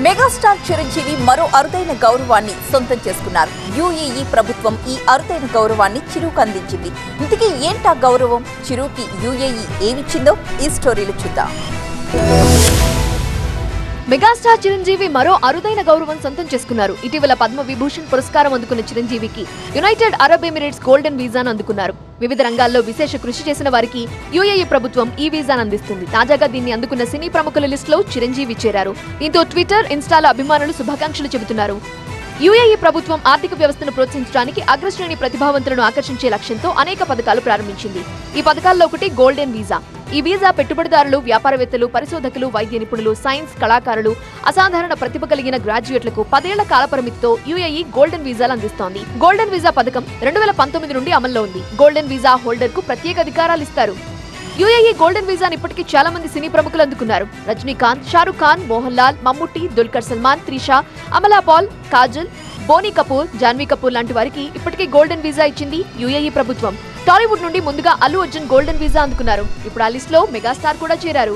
Megastar Chiranjeevi మరో అరుదైన గౌరవాన్ని సొంతం చేసుకున్నారు. యూఏఈ ప్రభుత్వం ఈ అరుదైన గౌరవాన్ని చిరుకు అందించింది. ఇంతకీ ఏంటా గౌరవం? చిరుకి యూఏఈ ఏమిచ్చిందో ఈ స్టోరీలో చూద్దాం. మెగాస్టార్ చిరంజీవి మరో అరుదైన గౌరవం సొంతం చేసుకున్నారు. ఇటీవల పద్మ విభూషణ్ పురస్కారం అందుకున్న చిరంజీవికి యునైటెడ్ అరబ్ ఎమిరేట్స్ గోల్డెన్ వీసాను అందుకున్నారు. వివిధ రంగాల్లో విశేష కృషి చేసిన వారికి యూఏఈ ప్రభుత్వం ఈ వీసాను అందిస్తుంది. తాజాగా దీన్ని అందుకున్న సినీ ప్రముఖుల లిస్టులో చిరంజీవి చేరారు. దీంతో ట్విట్టర్, ఇన్స్టాలో అభిమానులు శుభాకాంక్షలు చెబుతున్నారు. యూఏఈ ప్రభుత్వం ఆర్థిక వ్యవస్థను ప్రోత్సహించడానికి అగ్రశ్రేణి ప్రతిభావంతులను ఆకర్షించే లక్ష్యంతో అనేక పథకాలు ప్రారంభించింది. ఈ పథకాల్లో ఒకటి గోల్డెన్ వీసా. ఈ వీసా పెట్టుబడిదారులు, వ్యాపారవేత్తలు, పరిశోధకులు, వైద్య నిపుణులు, సైన్స్ కళాకారులు, అసాధారణ ప్రతిభ కలిగిన గ్రాడ్యుయేట్లకు 10 ఏళ్ల కాలపరిమితితో యూఏఈ గోల్డెన్ వీసాలు అందిస్తోంది. గోల్డెన్ వీసా పథకం 2019 నుండి అమల్లో ఉంది. గోల్డెన్ వీసా హోల్డర్ కు ప్రత్యేక అధికారాలు ఇస్తారు. యూఏఈ గోల్డెన్ వీసాను ఇప్పటికీ చాలా మంది సినీ ప్రముఖులు అందుకున్నారు. రజనీకాంత్, షారుఖ్ ఖాన్, మోహన్ లాల్, మమ్ముట్టి, దుల్కర్ సల్మాన్, త్రిషా, అమలా పాల్, కాజల్, బోనీ కపూర్, జాన్వీ కపూర్ లాంటి వారికి ఇప్పటికే గోల్డెన్ వీసా ఇచ్చింది యూఏఈ ప్రభుత్వం. టాలీవుడ్ నుండి ముందుగా అల్లు అర్జున్ గోల్డెన్ వీసా అందుకున్నారు. ఇప్పుడు ఆ లిస్ట్ లో మెగాస్టార్ కూడా చేరారు.